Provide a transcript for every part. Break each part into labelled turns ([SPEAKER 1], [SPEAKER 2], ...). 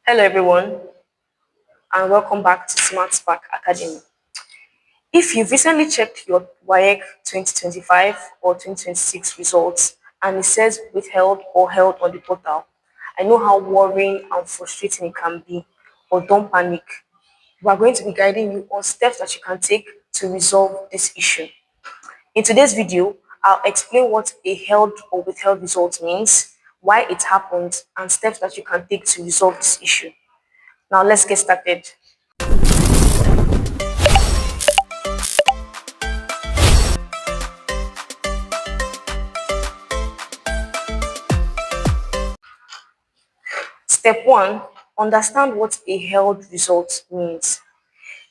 [SPEAKER 1] Hello, everyone, and welcome back to SmartSpark Academy. If you've recently checked your WAEC 2025 or 2026 results and it says withheld or held on the portal, I know how worrying and frustrating it can be, but don't panic. We are going to be guiding you on steps that you can take to resolve this issue. In today's video, I'll explain what a held or withheld result means, why it happens, and steps that you can take to resolve this issue. Now, let's get started. Step 1, understand what a held result means.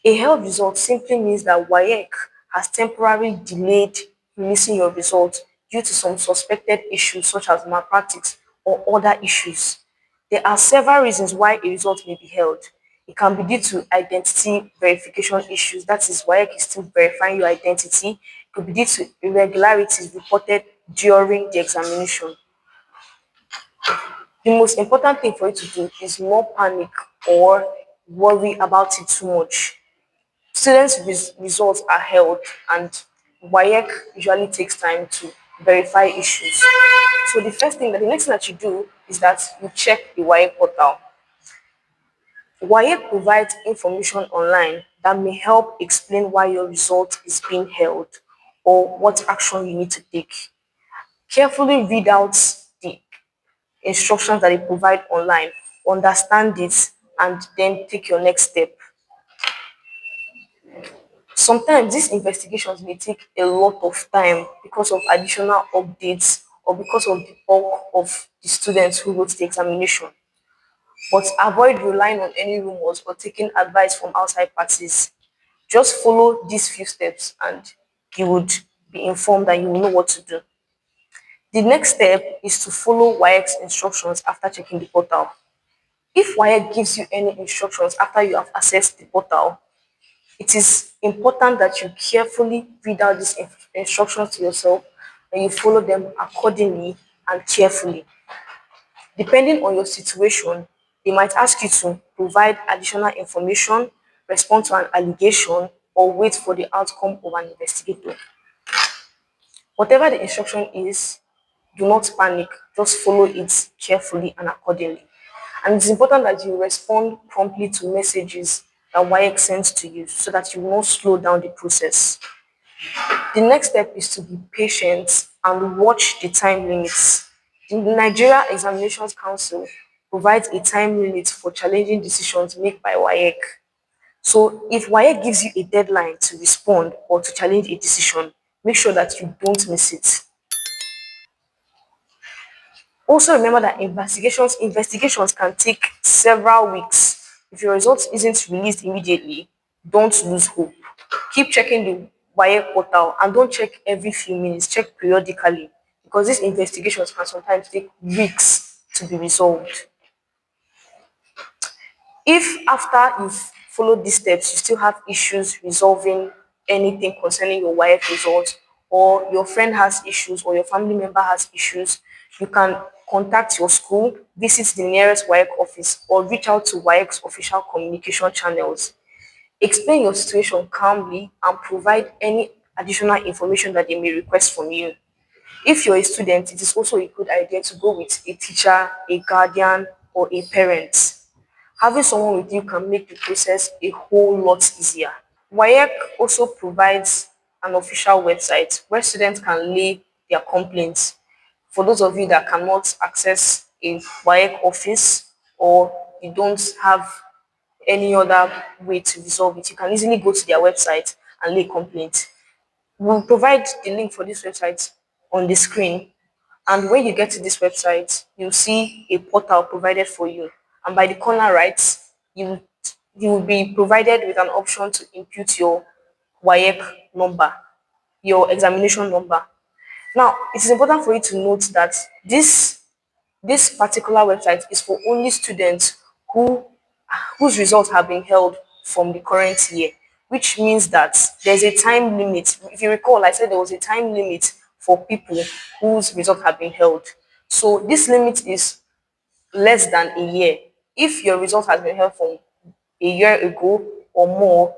[SPEAKER 1] A held result simply means that WAEC has temporarily delayed releasing your result due to some suspected issues such as malpractice or other issues. There are several reasons why a result may be held. It can be due to identity verification issues, that is, WAEC is still verifying your identity. It could be due to irregularities reported during the examination. The most important thing for you to do is not panic or worry about it too much. Students' results are held, and WAEC usually takes time to verify issues. So the next thing that you do is that you check the WAEC portal. WAEC provides information online that may help explain why your result is being held or what action you need to take. Carefully read out the instructions that they provide online, understand it, and then take your next step. Sometimes these investigations may take a lot of time because of additional updates or because of the bulk of the students who wrote the examination. But avoid relying on any rumors or taking advice from outside parties. Just follow these few steps and you would be informed and you will know what to do. The next step is to follow WAEC's instructions after checking the portal. If WAEC gives you any instructions after you have accessed the portal, it is important that you carefully read out these instructions to yourself and you follow them accordingly and carefully. Depending on your situation, they might ask you to provide additional information, respond to an allegation, or wait for the outcome of an investigator. Whatever the instruction is, do not panic, just follow it carefully and accordingly. And it's important that you respond promptly to messages that WAEC sends to you so that you will not slow down the process. The next step is to be patient and watch the time limits. The Nigeria Examinations Council provides a time limit for challenging decisions made by WAEC. So if WAEC gives you a deadline to respond or to challenge a decision, make sure that you don't miss it. Also remember that investigations can take several weeks. If your result isn't released immediately, don't lose hope. Keep checking the WAEC portal and don't check every few minutes, check periodically because these investigations can sometimes take weeks to be resolved. If after you've followed these steps, you still have issues resolving anything concerning your WAEC results, or your friend has issues, or your family member has issues, you can contact your school, visit the nearest WAEC office, or reach out to WAEC's official communication channels. Explain your situation calmly and provide any additional information that they may request from you. If you're a student, it is also a good idea to go with a teacher, a guardian, or a parent. Having someone with you can make the process a whole lot easier. WAEC also provides an official website where students can lay their complaints. For those of you that cannot access a WAEC office or you don't have any other way to resolve it, you can easily go to their website and lay complaint. We'll provide the link for this website on the screen. And when you get to this website, you'll see a portal provided for you. And by the corner right, you, you will be provided with an option to input your WAEC number, your examination number. Now, it is important for you to note that this particular website is for only students whose results have been held from the current year, which means that there's a time limit. If you recall, I said there was a time limit for people whose results have been held. So this limit is less than a year. If your result has been held from a year ago or more,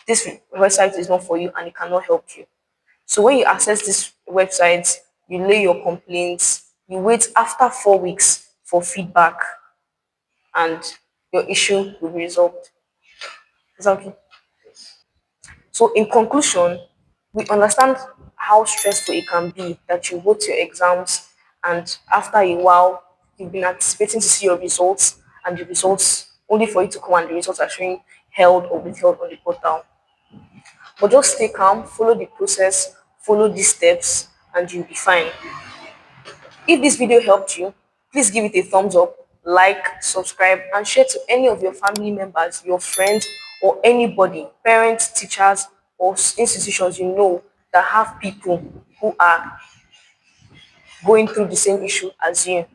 [SPEAKER 1] this website is not for you and it cannot help you. So when you access this website, you lay your complaints, you wait after 4 weeks for feedback, and your issue will be resolved. Is that okay? So in conclusion, we understand how stressful it can be that you wrote your exams and after a while you've been anticipating to see your results and the results only for you to come and the results are showing held or withheld on the portal. But just stay calm, follow the process, follow these steps, and you'll be fine. If this video helped you, please give it a thumbs up, like, subscribe, and share to any of your family members, your friends, or anybody, parents, teachers, or institutions you know that have people who are going through the same issue as you.